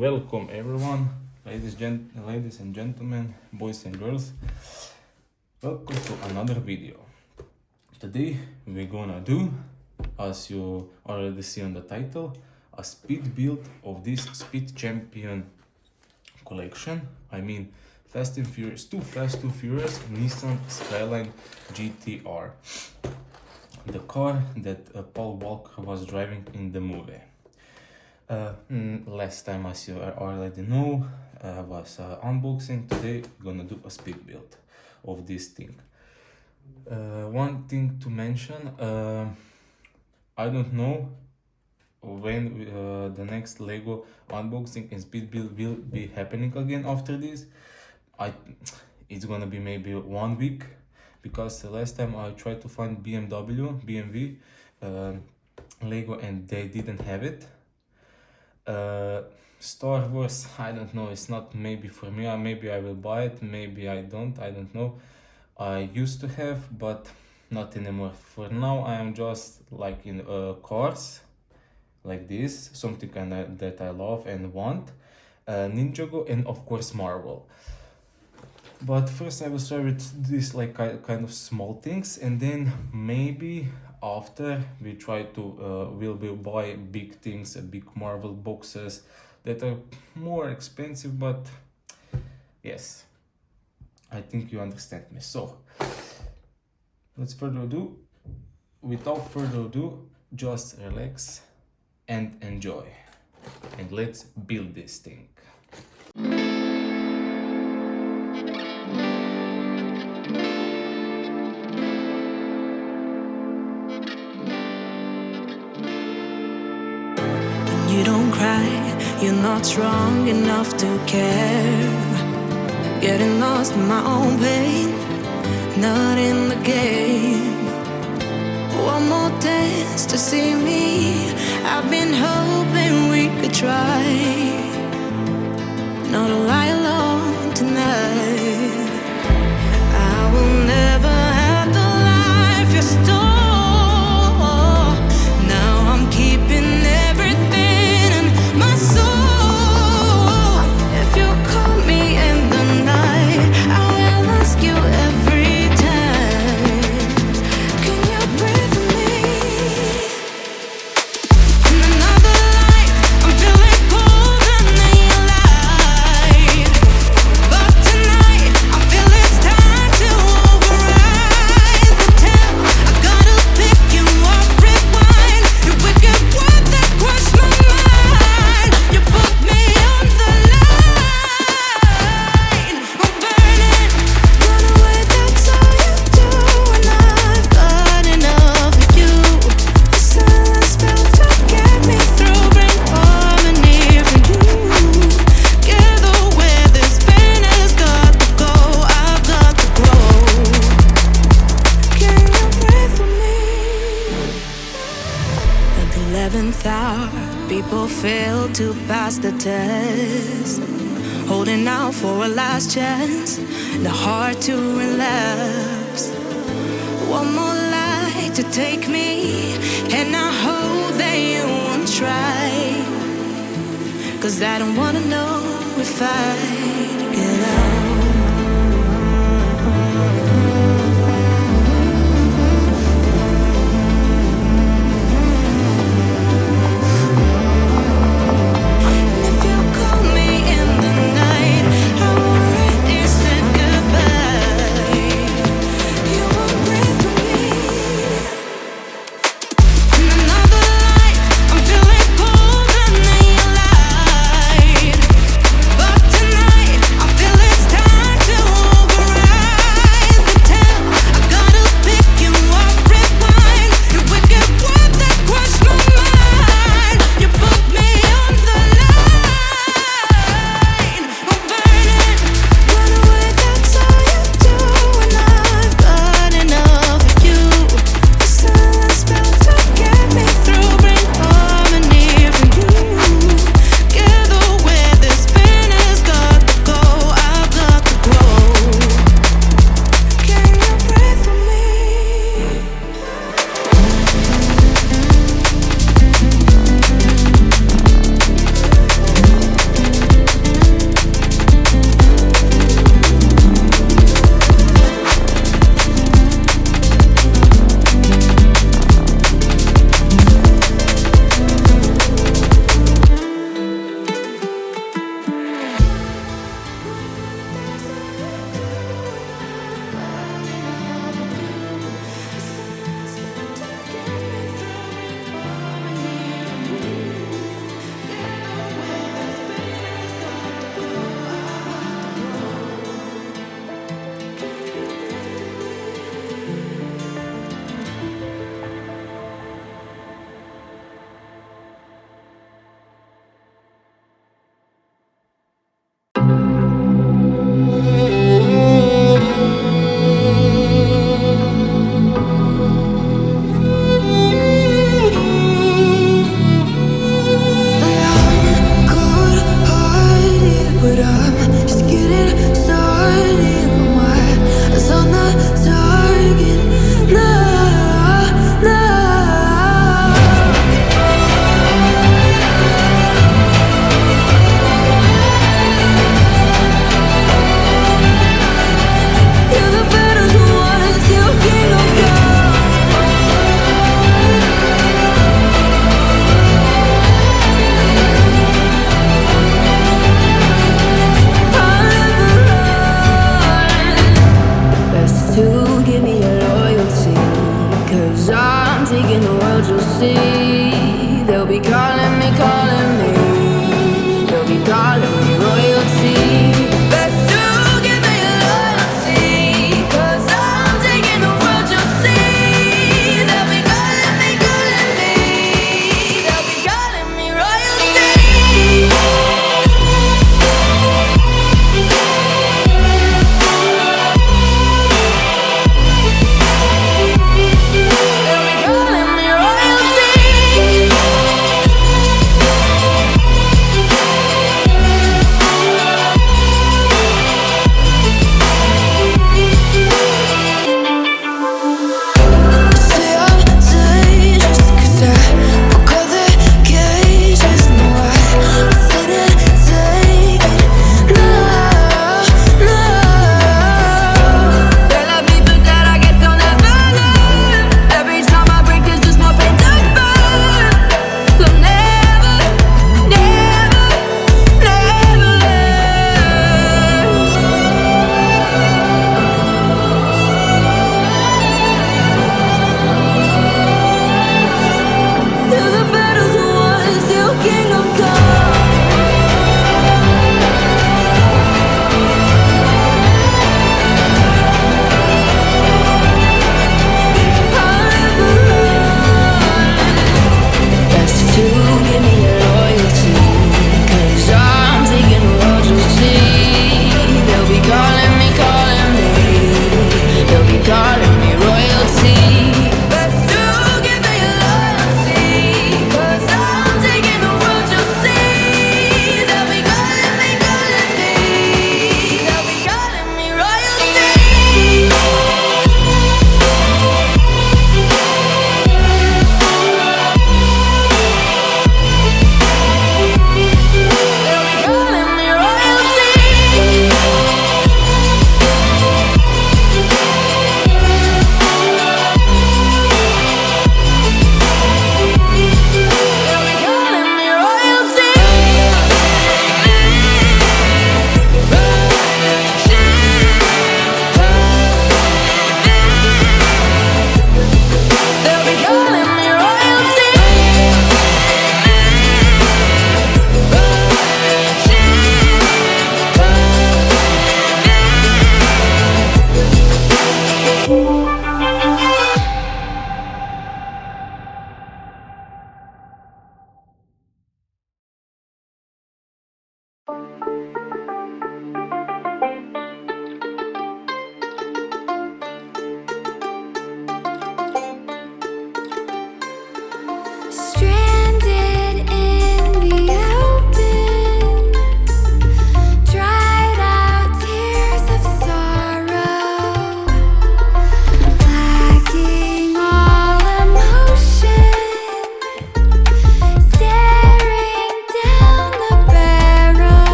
Welcome everyone, ladies and gentlemen, boys and girls. Welcome to another video. Today we're gonna do, as you already see on the title, a speed build of this Speed Champion collection. I mean Fast and Furious, 2Furious Nissan Skyline GTR. The car that Paul Walker was driving in the movie. Last time, as you already know, was unboxing. Today we're gonna do a speed build of this thing. One thing to mention, I don't know when the next Lego unboxing and speed build will be happening again after this. It's gonna be maybe 1 week, because the last time I tried to find BMW Lego and they didn't have it. Star Wars, I don't know, it's not maybe for me. Maybe I will buy it, maybe I don't know. I used to have, but not anymore. For now I am just like in cars like this, something that I love and want, Ninjago, and of course Marvel. But first I will start with this like kind of small things, and then maybe after we try to will buy big things, big Marvel boxes that are more expensive, but yes, I think you understand me. So without further ado, just relax and enjoy, and let's build this thing. You don't cry, you're not strong enough to care. Getting lost in my own pain, not in the game. One more dance to see me. I've been hoping we could try not to lie alone tonight. I will never have the life you stole. Now I'm keeping everything in my soul. If you call me in the night, I will ask you every time, can you breathe with me? In another life, I'm feeling cold and then light. But tonight, I feel it's time to override the tale. I gotta pick you up, rewind. Your wicked word that crushed my mind. You put me on the line. I'm burning, run away, that's all you do. And I've got enough of you. The silence spell to get me through, bring harmony for you. Gather where this pain has got to go, I've got to grow. Can you breathe with me? At the 11th hour, people fail to pass the test, holding out for a last chance, the heart to relapse. One more light to take me, and I hope that you won't try, 'cause I don't wanna know if I get out. If you call me in the night, I already said goodbye. You won't breathe with me. In another life, I'm feeling cold and then light. But tonight, I world, you'll see. They'll be calling me, calling me. They'll be calling me royalty. Best to give me loyalty, 'cause I'm taking the world, you'll see. They'll be calling me, calling me. They'll be calling me royalty.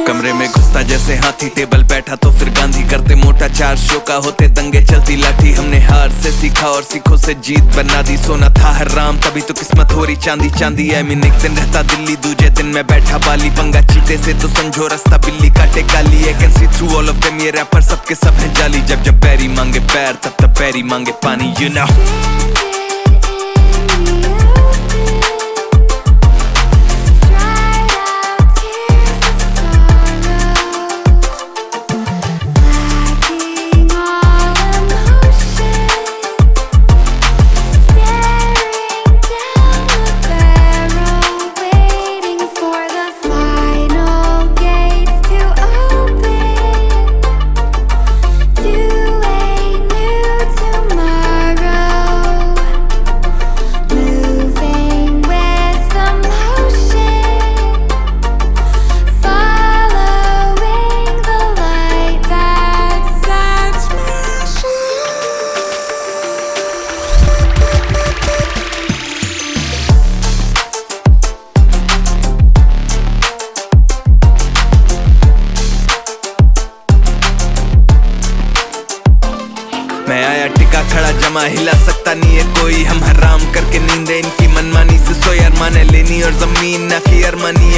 कमरे में घुसता जैसे हाथी, table बैठा तो फिर गांधी, करते मोटा चार शो का होते दंगे चलती लाठी। हमने हार से सीखा और सीखों से जीत बना दी, सोना था हराम तभी तो किस्मत हो रही चांदी चांदी। आई मीन एक दिन रहता दिल्ली, दूजे दिन मैं बैठा बाली, पंगा चीते से तो समझो रास्ता बिल्ली काटे काली। I can see through all of them, ये रैपर सबके सब हैं जाली। जब जब पैरी मांगे पैर तब तब पैरी मांगे पानी, यू नो।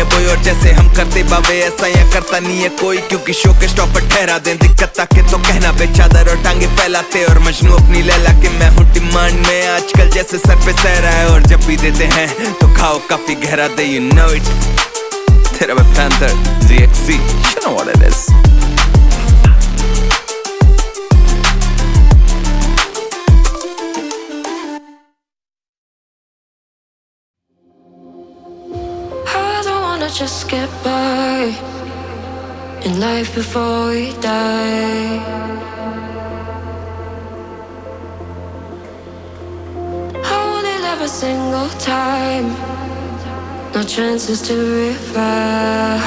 है बोई और जैसे हम करते बावे ऐसा या करता नहीं है कोई, क्योंकि शो के स्टॉप पर ठहरा दें दिक्कत ताकि तो कहना बे चादर और टांगे फैलाते और मजनू अपनी लैला के मैं हूँ डिमांड में आजकल जैसे सर पे सह रहा है, और जब भी देते हैं तो खाओ काफी गहरा दे, you know it. तेरा मैं panther ZXC, you know what it is. Just get by in life before we die. I only live a single time, no chances to revive.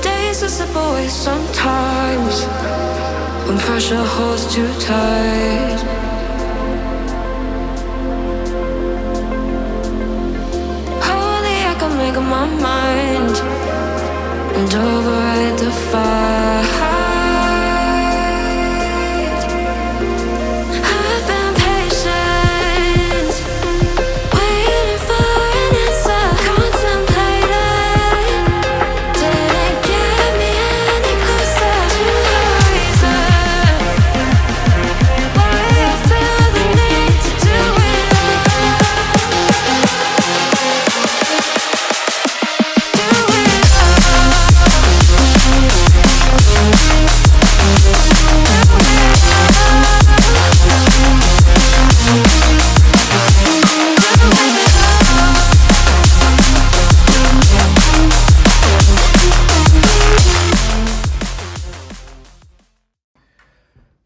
Days are slip away sometimes when pressure holds too tight. Make up my mind and override the fight. I've been patient, waiting for an answer, contemplating. Didn't get me any closer to the reason why I feel the need to do it all.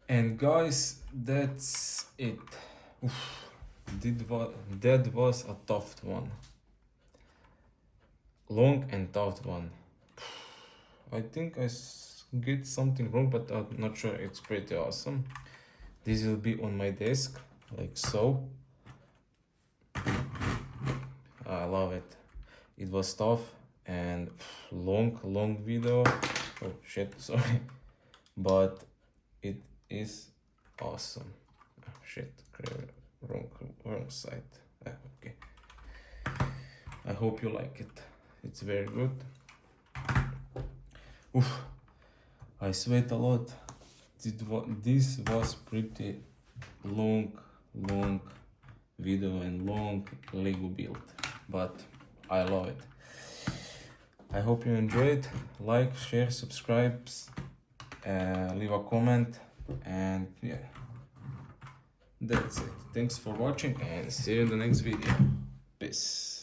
And guys, that's it. Oof. That was a tough one. Long and tough one. I think I get something wrong, but I'm not sure. It's pretty awesome. This will be on my desk, like so. I love it. It was tough and long video. Oh shit, sorry. But it is awesome. Oh, shit, wrong side. Okay. I hope you like it. It's very good. Oof, I sweat a lot. This was pretty long video and long Lego build, but I love it. I hope you enjoyed. Like, share, subscribe, leave a comment, and yeah, that's it. Thanks for watching and see you in the next video. Peace.